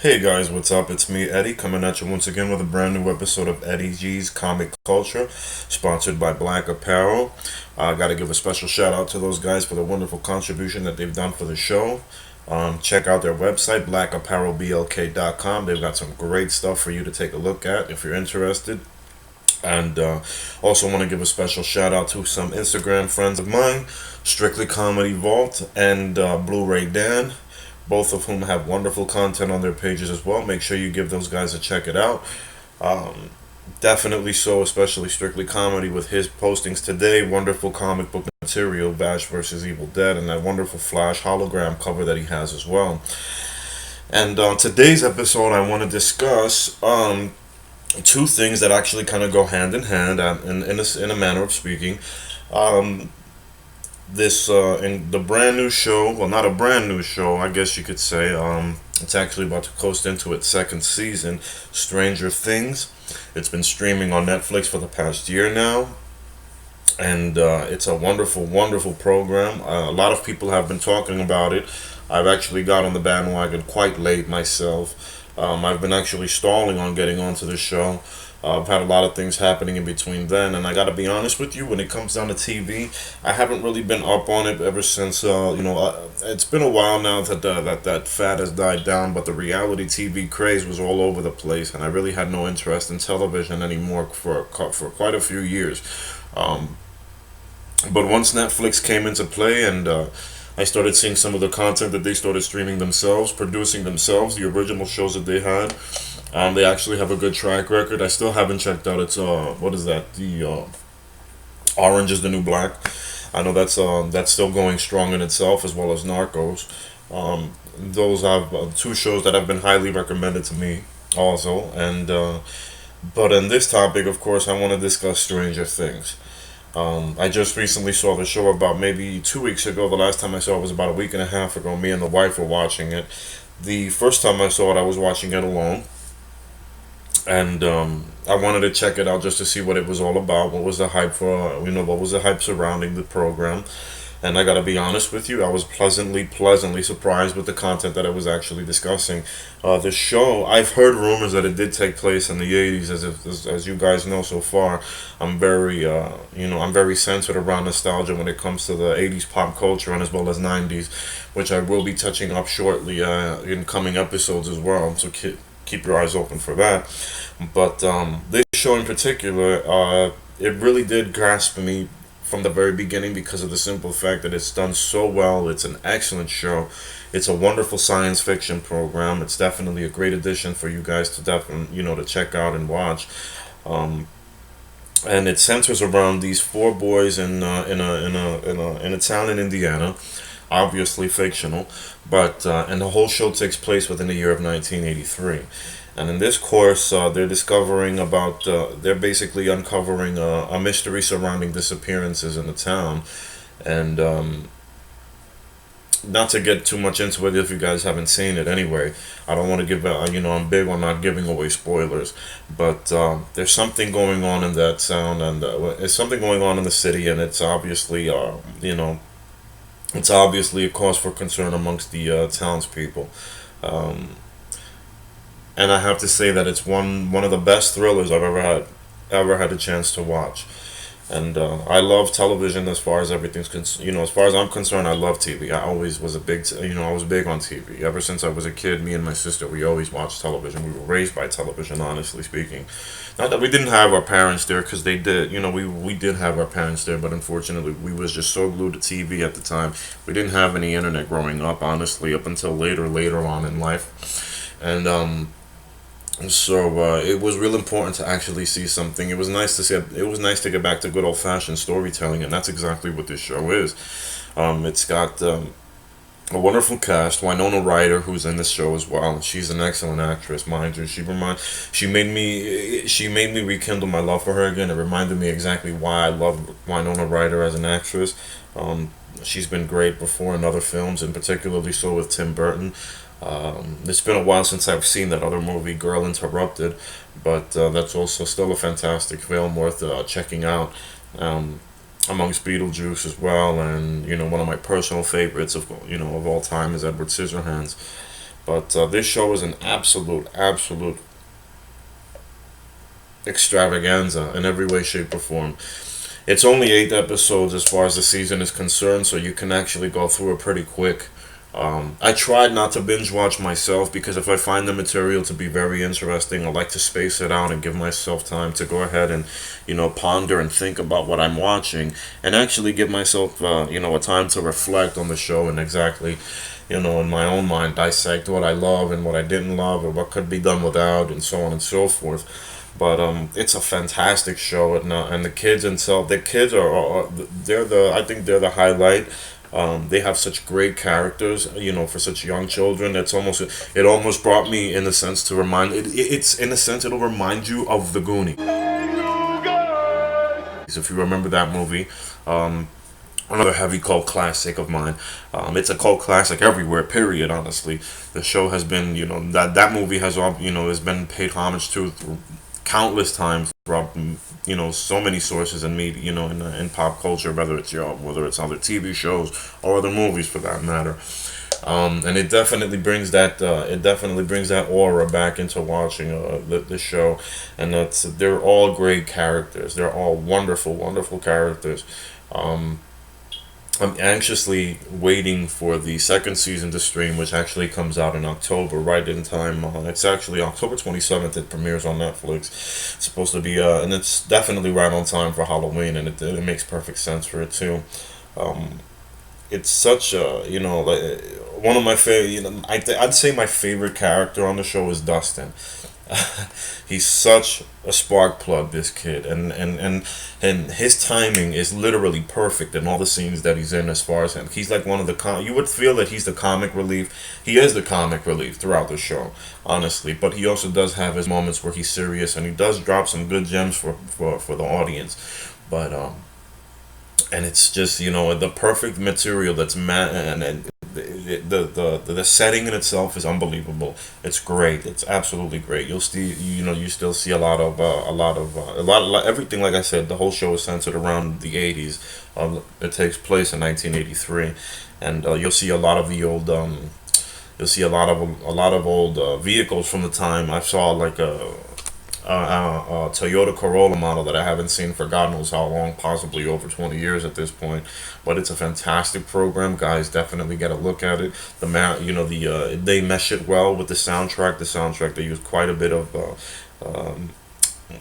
Hey guys, what's up? It's me, Eddie, coming at you once again with a brand new episode of Eddie G's Comic Culture, sponsored by Black Apparel. I got to give a special shout out to those guys for the wonderful contribution that they've done for the show. Check out their website, blackapparelblk.com. They've got some great stuff for you to take a look at if you're interested. And also want to give a special shout out to some Instagram friends of mine, Strictly Comedy Vault and Blu-ray Dan, both of whom have wonderful content on their pages as well. Make sure you give those guys a check it out. Definitely so, especially Strictly Comedy with his postings today. Wonderful comic book material, Bash vs. Evil Dead, and that wonderful Flash hologram cover that he has as well. And on today's episode, I want to discuss two things that actually kind of go hand in hand, in a manner of speaking. This in the brand new show, well, not a brand new show, I guess you could say. It's actually about to coast into its second season, Stranger Things. It's been streaming on Netflix for the past year now, and it's a wonderful, wonderful program. A lot of people have been talking about it. I've actually got on the bandwagon quite late myself. I've been actually stalling on getting onto the show. I've had a lot of things happening in between then, and I gotta be honest with you, when it comes down to TV, I haven't really been up on it ever since, it's been a while now that fad has died down, but the reality TV craze was all over the place, and I really had no interest in television anymore for quite a few years. But once Netflix came into play and I started seeing some of the content that they started streaming themselves, producing themselves, the original shows that they had. They actually have a good track record. I still haven't checked out its what is that? The Orange is the New Black. I know that's still going strong in itself, as well as Narcos. Those are two shows that have been highly recommended to me also. And but in this topic, of course, I want to discuss Stranger Things. I just recently saw the show about maybe 2 weeks ago. The last time I saw it was about a week and a half ago. Me and the wife were watching it. The first time I saw it, I was watching it alone. And I wanted to check it out just to see what it was all about. What was the hype what was the hype surrounding the program? And I gotta be honest with you, I was pleasantly surprised with the content that I was actually discussing. The show, I've heard rumors that it did take place in the 80s, as you guys know so far. I'm very centered around nostalgia when it comes to the 80s pop culture and as well as 90s, which I will be touching up shortly in coming episodes as well. So keep your eyes open for that. But this show in particular, it really did grasp me from the very beginning because of the simple fact that it's done so well. It's an excellent show. It's a wonderful science fiction program. It's definitely a great addition for you guys to to check out and watch. And it centers around these four boys in a town in Indiana, obviously fictional, but and the whole show takes place within the year of 1983. And in this course, they're basically uncovering a mystery surrounding disappearances in the town. And not to get too much into it if you guys haven't seen it anyway. I don't want to give, I'm big on not giving away spoilers. But there's something going on in that town, and there's something going on in the city, and it's obviously, it's obviously a cause for concern amongst the townspeople. And I have to say that it's one of the best thrillers I've ever had a chance to watch. And I love television as far as as far as I'm concerned. I love TV. I always was I was big on TV. Ever since I was a kid, me and my sister, we always watched television. We were raised by television, honestly speaking. Not that we didn't have our parents there, because they did. We did have our parents there, but unfortunately, we was just so glued to TV at the time. We didn't have any internet growing up, honestly, up until later on in life. And so it was real important to actually see something. It was nice to see. It was nice to get back to good old fashioned storytelling, and that's exactly what this show is. It's got A wonderful cast. Winona Ryder, who's in this show as well. She's an excellent actress, mind you. She made me rekindle my love for her again. It reminded me exactly why I love Winona Ryder as an actress. Um, she's been great before in other films, and particularly so with Tim Burton. It's been a while since I've seen that other movie, Girl Interrupted, but that's also still a fantastic film worth checking out. Um, Amongst Beetlejuice as well, and one of my personal favorites of all time is Edward Scissorhands. But this show is an absolute extravaganza in every way, shape, or form. It's only 8 episodes as far as the season is concerned, so you can actually go through it pretty quick. I tried not to binge watch myself because if I find the material to be very interesting, I like to space it out and give myself time to go ahead and, ponder and think about what I'm watching and actually give myself, a time to reflect on the show and exactly, in my own mind, dissect what I love and what I didn't love or what could be done without and so on and so forth. But it's a fantastic show, and the kids themselves, the kids are I think they're the highlight. They have such great characters, for such young children. It almost brought me in a sense to remind it's in a sense it'll remind you of the Goonies. If you remember that movie, another heavy cult classic of mine. It's a cult classic everywhere. Period. Honestly, the show has been, that movie has been paid homage to countless times throughout, so many sources and media, in pop culture, whether it's other TV shows or other movies for that matter. And it definitely brings that aura back into watching the show, and they're all great characters. They're all wonderful characters. Um, I'm anxiously waiting for the second season to stream, which actually comes out in October, right in time. It's actually October 27th. It premieres on Netflix. It's supposed to be, and it's definitely right on time for Halloween, and it makes perfect sense for it too. Um, it's such a, like one of my favorite. I'd say my favorite character on the show is Dustin. He's such a spark plug, this kid, and his timing is literally perfect in all the scenes that he's in. As far as him, he's like one of you would feel that he's the comic relief. He is the comic relief throughout the show, honestly. But he also does have his moments where he's serious, and he does drop some good gems for the audience. But and it's just the perfect material that's and the setting in itself is unbelievable. It's great. It's absolutely great. You still see everything. Like I said, the whole show is centered around the 80s. It takes place in 1983, and you'll see a lot of the old you'll see a lot of old vehicles from the time. I saw like a Toyota Corolla model that I haven't seen for God knows how long, possibly over 20 years at this point. But it's a fantastic program, guys. Definitely get a look at it. They mesh it well with the soundtrack. They use quite a bit of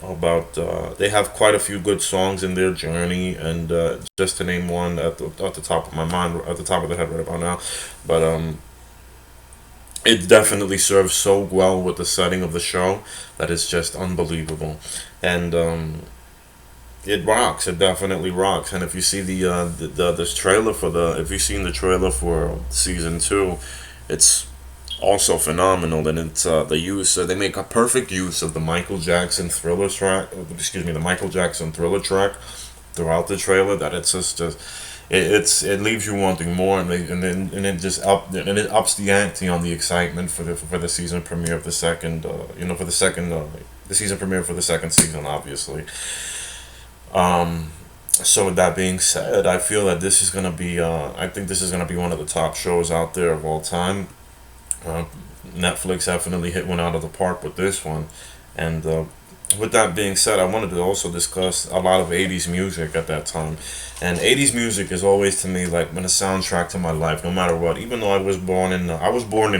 about they have quite a few good songs in their journey, and just to name one at the top of my mind, at the top of the head right about now, but it definitely serves so well with the setting of the show that it's just unbelievable, and it rocks. It definitely rocks. And if you see this trailer for if you've seen the trailer for season two, it's also phenomenal. And it's the use. They make a perfect use of the Michael Jackson Thriller track. Excuse me, the Michael Jackson Thriller track throughout the trailer. That it's just it leaves you wanting more, and it ups the ante on the excitement for the season premiere of the second for the season premiere for the second season, obviously. So with that being said, I feel that this is gonna be I think this is gonna be one of the top shows out there of all time. uh, Netflix definitely hit one out of the park with this one, and with that being said, I wanted to also discuss a lot of 80's music at that time. And 80's music is always to me like been a soundtrack to my life, no matter what. Even though I was born in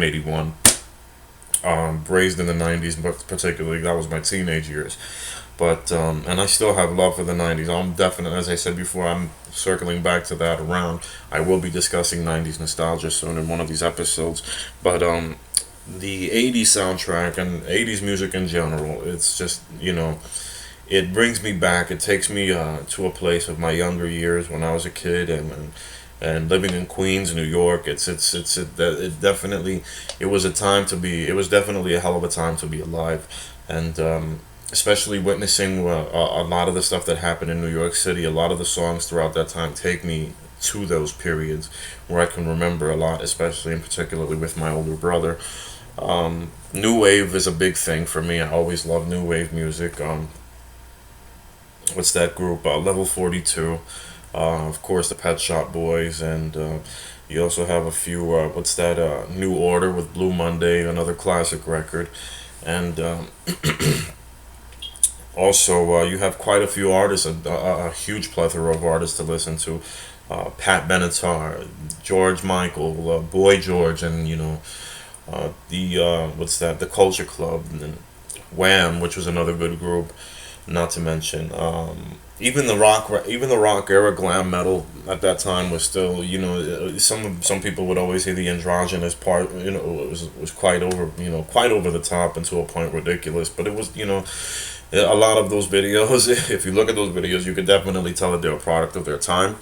'81, raised in the '90s, but particularly that was my teenage years. But and I still have love for the '90s. I'm definitely, as I said before, I'm circling back to that around. I will be discussing '90s nostalgia soon in one of these episodes. But the '80s soundtrack and '80s music in general, it's just it brings me back. It takes me to a place of my younger years when I was a kid, and and living in Queens, New York, it definitely, it was a time to be, it was definitely a hell of a time to be alive. And especially witnessing a lot of the stuff that happened in New York City. A lot of the songs throughout that time take me to those periods where I can remember a lot, especially and particularly with my older brother. New wave is a big thing for me. I always love new wave music. What's that group? Level 42. Of course, the Pet Shop Boys, and you also have a few. What's that? New Order with Blue Monday, another classic record, and also you have quite a few artists, a huge plethora of artists to listen to. Pat Benatar, George Michael, Boy George, and the what's that? The Culture Club, and Wham, which was another good group. Not to mention, even the rock era glam metal at that time was still, some people would always say the androgynous part, was quite over, quite over the top and to a point ridiculous. But it was, a lot of those videos. If you look at those videos, you could definitely tell that they're a product of their time.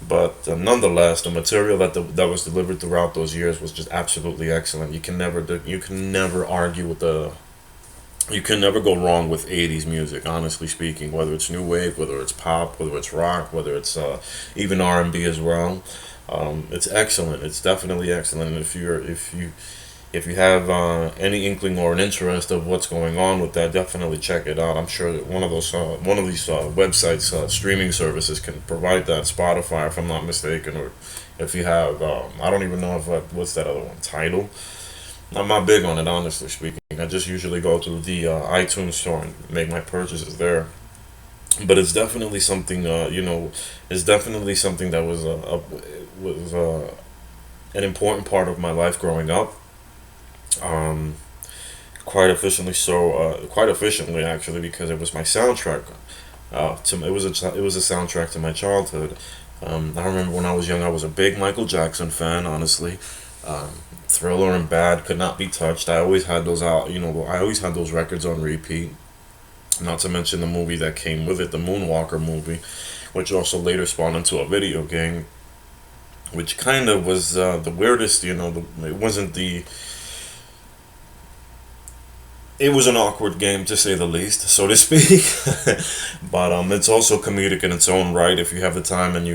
But nonetheless, the material that was delivered throughout those years was just absolutely excellent. You can never argue with the you can never go wrong with 80s music, honestly speaking, whether it's new wave, whether it's pop, whether it's rock, whether it's even R&B as well. It's excellent. It's definitely excellent. And if you have any inkling or an interest of what's going on with that, definitely check it out. I'm sure that one of these websites, streaming services, can provide that. Spotify, if I'm not mistaken, or if you have, I don't even know if what's that other one, Tidal. I'm not big on it, honestly speaking. I just usually go to the iTunes store and make my purchases there. But it's definitely something, it's definitely something that was an important part of my life growing up. Um, quite efficiently actually, because it was my soundtrack. It was a soundtrack to my childhood. I remember when I was young, I was a big Michael Jackson fan, honestly. Um, Thriller and Bad could not be touched. I always had those out, I always had those records on repeat. Not to mention the movie that came with it, the Moonwalker movie, which also later spawned into a video game, which kind of was the weirdest, it wasn't the. It was an awkward game to say the least, so to speak. But it's also comedic in its own right if you have the time and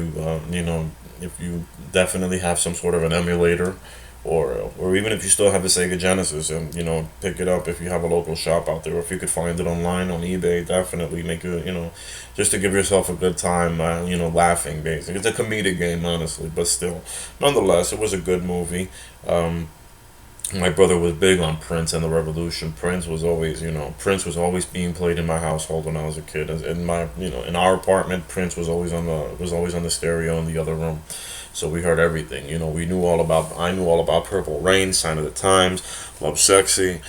if you definitely have some sort of an emulator, or even if you still have the Sega Genesis, and pick it up if you have a local shop out there, or if you could find it online on eBay. Definitely make it, just to give yourself a good time, laughing. Basically, it's a comedic game, honestly, but still, nonetheless, it was a good movie. Um, my brother was big on Prince and the Revolution. Prince was always being played in my household when I was a kid. In our apartment, Prince was always on the stereo in the other room. So we heard everything. I knew all about Purple Rain, Sign of the Times, Love Sexy.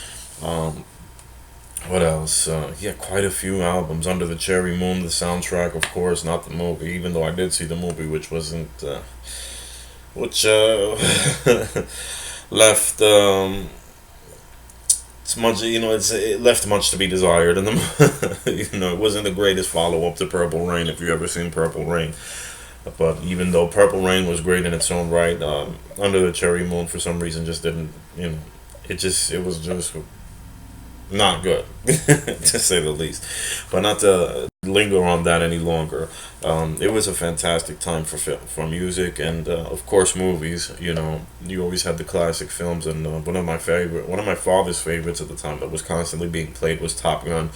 Um, what else? He had quite a few albums. Under the Cherry Moon, the soundtrack, of course, not the movie. Even though I did see the movie, which wasn't, which left it left much to be desired, and it wasn't the greatest follow up to Purple Rain, if you ever seen Purple Rain. But even though Purple Rain was great in its own right, Under the Cherry Moon for some reason just didn't, it was just not good, to say the least. But not to linger on that any longer. It was a fantastic time for music, and of course movies. You always had the classic films, and one of my father's favorites at the time that was constantly being played was Top Gun.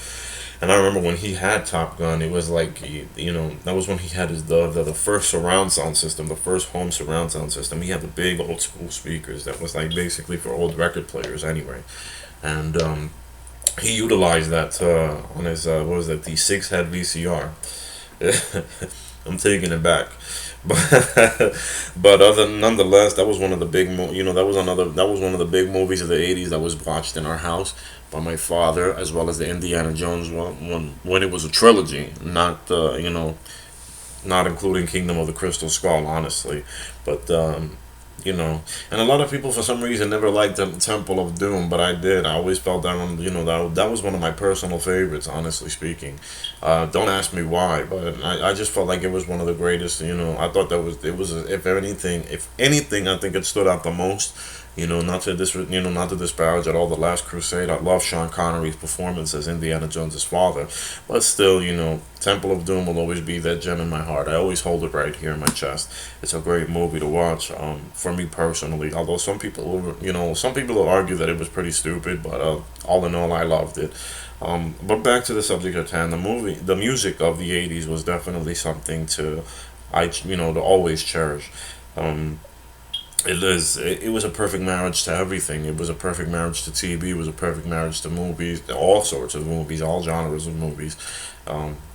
And I remember when he had Top Gun, it was like that was when he had the first surround sound system, the first home surround sound system. He had the big old school speakers that was like basically for old record players anyway, and he utilized that on his what was that, the six head VCR. I'm taking it back, but nonetheless, that was one of the big that was one of the big movies of the 80s that was watched in our house by my father, as well as the Indiana Jones one when it was a trilogy, not not including Kingdom of the Crystal Skull, honestly, but And a lot of people for some reason never liked the Temple of Doom, but I did. I always felt that one, that was one of my personal favorites, honestly speaking. Don't ask me why, but I just felt like it was one of the greatest. I thought that was it was if anything, I think it stood out the most. Not to disparage at all the Last Crusade. I love Sean Connery's performance as Indiana Jones's father, but still, Temple of Doom will always be that gem in my heart. I always hold it right here in my chest. It's a great movie to watch. For me personally, although some people will argue that it was pretty stupid, but all in all, I loved it. But back to the subject at hand, the music of the '80s was definitely something to always cherish. Um, it was a perfect marriage to everything. It was a perfect marriage to TV. It was a perfect marriage to movies, all sorts of movies, all genres of movies.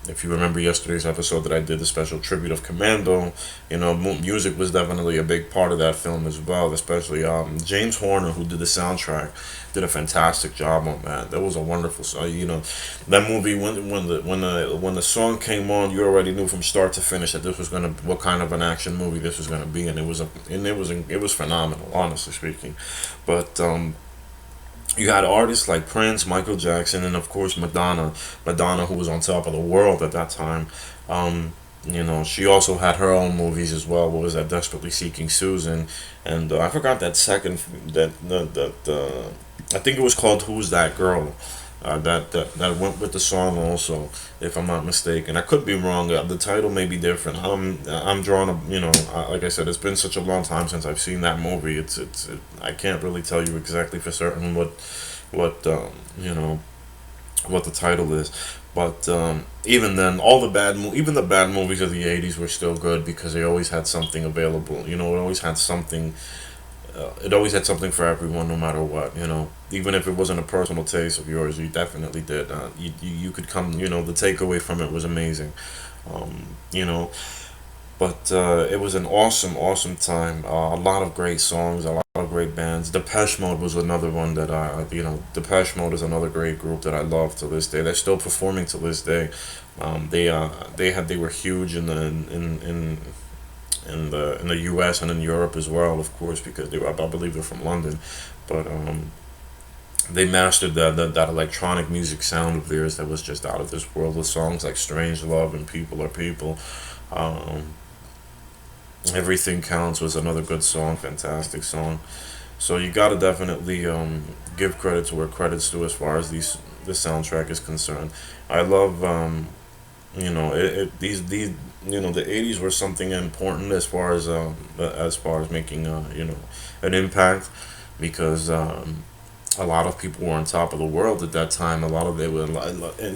If you remember yesterday's episode that I did the special tribute of Commando, music was definitely a big part of that film as well. Especially James Horner, who did the soundtrack, did a fantastic job on that. That was a wonderful song. That movie when the song came on, you already knew from start to finish that this was gonna what kind of an action movie this was gonna be, and it was phenomenal, honestly speaking. But you had artists like Prince, Michael Jackson, and of course Madonna. Madonna, who was on top of the world at that time. She also had her own movies as well. What was that? Desperately Seeking Susan, and I forgot that second that I think it was called Who's That Girl. That went with the song also, if I'm not mistaken. I could be wrong. The title may be different. I'm drawn to like I said, it's been such a long time since I've seen that movie. I can't really tell you exactly for certain what what the title is. But even then, even the bad movies of the '80s were still good because they always had something available. It always had something for everyone, no matter what. Even if it wasn't a personal taste of yours, you definitely did. You could come. The takeaway from it was amazing. Um, you know, but it was an awesome, awesome time. A lot of great songs, a lot of great bands. Depeche Mode was another one that Depeche Mode is another great group that I love to this day. They're still performing to this day. They were huge in the U.S. and in Europe as well, of course, because I believe they're from London, but they mastered that electronic music sound of theirs that was just out of this world with songs like "Strange Love" and "People Are People." Um, Everything Counts was another good song, fantastic song. So you gotta definitely give credit to where credit's due as far as the soundtrack is concerned. I love these the '80s were something important as far as making an impact because a lot of people were on top of the world at that time. A lot of they were and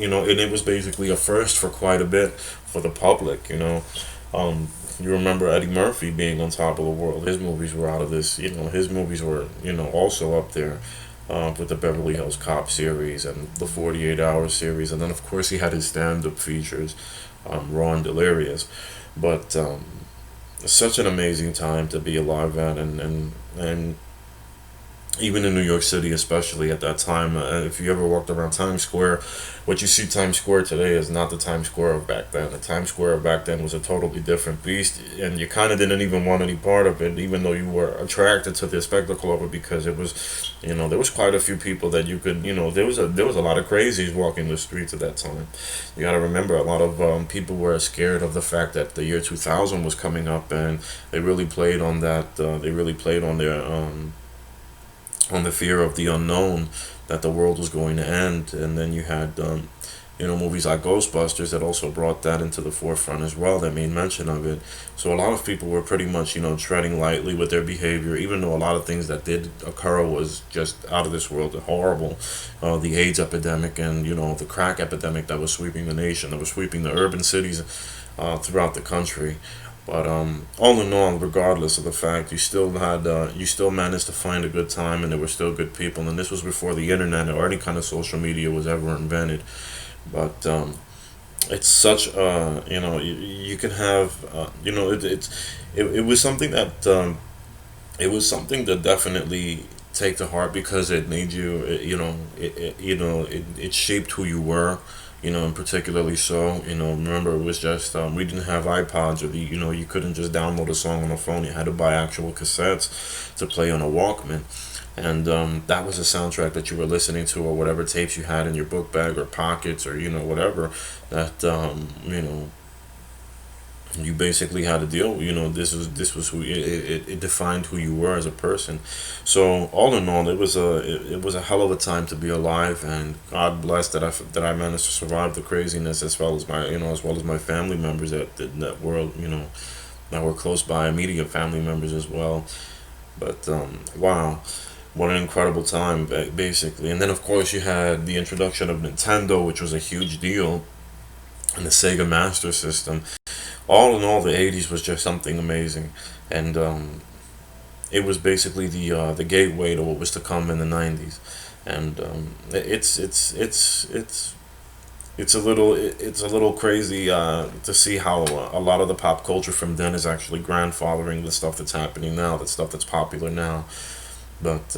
it was basically a first for quite a bit for the public. You remember Eddie Murphy being on top of the world. His movies were out of this. His movies were also up there with the Beverly Hills Cop series and the 48 Hour series, and then of course he had his stand-up features, Raw and Delirious. But such an amazing time to be alive at, and even in New York City, especially at that time. If you ever walked around Times Square, what you see Times Square today is not the Times Square of back then. The Times Square of back then was a totally different beast, and you kind of didn't even want any part of it, even though you were attracted to the spectacle of it because it was, there was quite a few people that you could, there was a lot of crazies walking the streets at that time. You got to remember, a lot of people were scared of the fact that the year 2000 was coming up, and they really played on that. They really played on the fear of the unknown, that the world was going to end. And then you had movies like Ghostbusters that also brought that into the forefront as well, that made mention of it. So a lot of people were pretty much treading lightly with their behavior, even though a lot of things that did occur was just out of this world and horrible. The AIDS epidemic and the crack epidemic that was sweeping the nation, that was sweeping the urban cities throughout the country. But all in all, regardless of the fact, you still managed to find a good time, and there were still good people. And this was before the internet or any kind of social media was ever invented. But it's such you can have it was something that definitely take to heart because it made you, it shaped who you were, and particularly so, remember it was just, we didn't have iPods, or you couldn't just download a song on a phone. You had to buy actual cassettes to play on a Walkman. And that was a soundtrack that you were listening to, or whatever tapes you had in your book bag or pockets, or whatever, that you basically had to deal. This was who it defined who you were as a person. So all in all, it was a hell of a time to be alive, and God bless that I managed to survive the craziness, as well as my family members that were that were close by, immediate family members as well. But wow, what an incredible time, basically. And then of course you had the introduction of Nintendo, which was a huge deal, and the Sega Master System. All in all, the '80s was just something amazing, and it was basically the gateway to what was to come in the '90s. And it's a little crazy to see how a lot of the pop culture from then is actually grandfathering the stuff that's happening now, the stuff that's popular now. But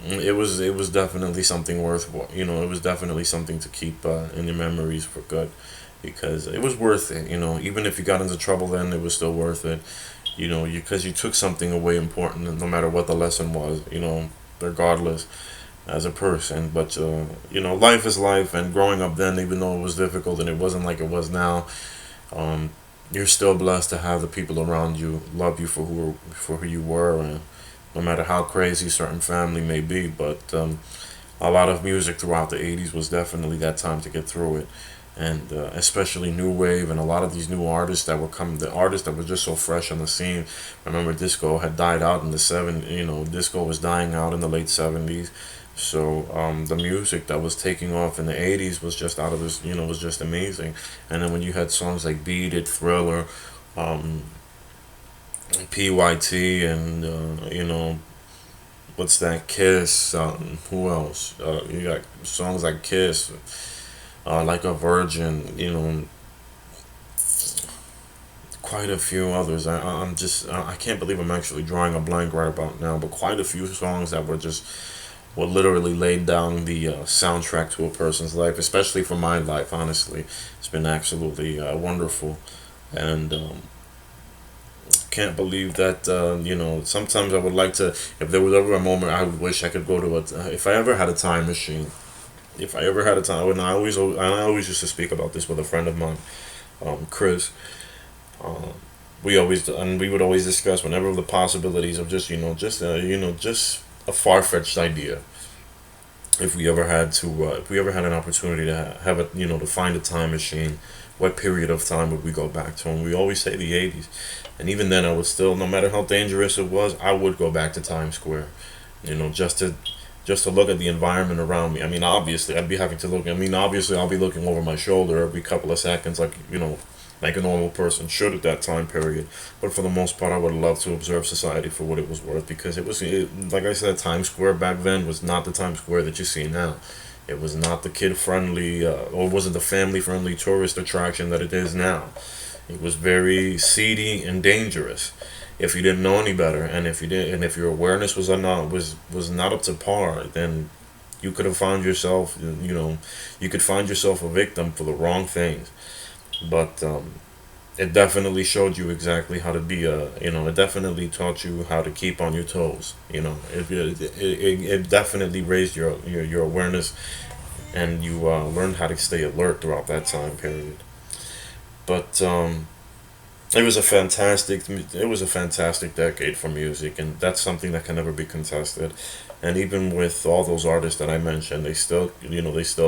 it was definitely something it was definitely something to keep in your memories for good, because it was worth it. Even if you got into trouble then, it was still worth it. Because you took something away important, no matter what the lesson was. Regardless, as a person. But life is life, and growing up then, even though it was difficult and it wasn't like it was now, um, you're still blessed to have the people around you love you for who you were, and no matter how crazy certain family may be. But a lot of music throughout the '80s was definitely that time to get through it, and especially new wave and a lot of these new artists that were coming, the artists that were just so fresh on the scene. Remember, disco had died out in the '70s. Disco was dying out in the late '70s. So the music that was taking off in the '80s was just out of this, was just amazing. And then when you had songs like "Beat It," "Thriller," um, PYT, and what's that? Kiss. Who else? You got songs like Kiss, like a Virgin. Quite a few others. I can't believe I'm actually drawing a blank right about now. But quite a few songs that were literally laid down the soundtrack to a person's life, especially for my life. Honestly, it's been absolutely wonderful, and can't believe that. Sometimes I would like to. If there was ever a moment, I would wish I could go to if I ever had a time machine. If I ever had a time, and I always used to speak about this with a friend of mine, Chris. Um, we would always discuss whenever the possibilities of just just a far fetched idea. If we ever had an opportunity to have a to find a time machine, what period of time would we go back to? And we always say the '80s, and even then, I would still, no matter how dangerous it was, I would go back to Times Square, just to look at the environment around me. I mean, obviously, I'd be having to look. I mean, obviously, I'll be looking over my shoulder every couple of seconds, like a normal person should at that time period. But for the most part, I would love to observe society for what it was worth, because like I said, Times Square back then was not the Times Square that you see now. It was not the kid friendly, or wasn't the family friendly tourist attraction that it is now. It was very seedy and dangerous if you didn't know any better, and if your awareness was not up to par, then you could have found yourself, you could find yourself a victim for the wrong things. But it definitely showed you exactly how to be it definitely taught you how to keep on your toes. It definitely raised your awareness, and you learned how to stay alert throughout that time period. But it was a fantastic decade for music, and that's something that can never be contested. And even with all those artists that I mentioned, they still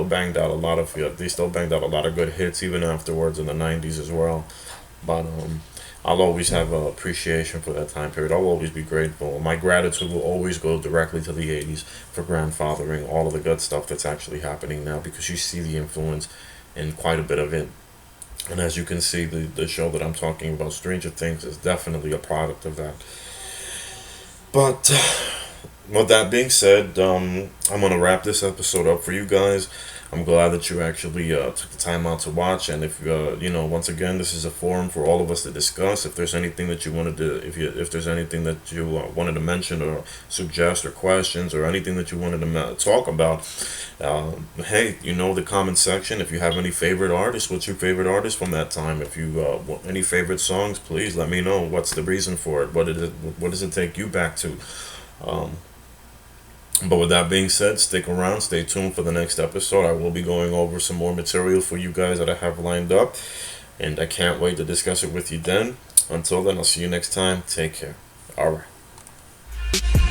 banged out a lot of they still banged out a lot of good hits even afterwards in the '90s as well. But I'll always have appreciation for that time period. I'll always be grateful. My gratitude will always go directly to the '80s for grandfathering all of the good stuff that's actually happening now, because you see the influence in quite a bit of it. And as you can see, the show that I'm talking about, Stranger Things, is definitely a product of that. But with that being said, I'm going to wrap this episode up for you guys. I'm glad that you actually took the time out to watch. And if once again, this is a forum for all of us to discuss. If there's anything that you wanted to, if there's anything that you wanted to mention or suggest or questions or anything that you wanted to talk about, hey, the comment section. If you have any favorite artists, what's your favorite artist from that time? If you any favorite songs, please let me know. What's the reason for it? What does it take you back to? Um, but with that being said, stick around, stay tuned for the next episode. I will be going over some more material for you guys that I have lined up, and I can't wait to discuss it with you then. Until then, I'll see you next time. Take care. All right.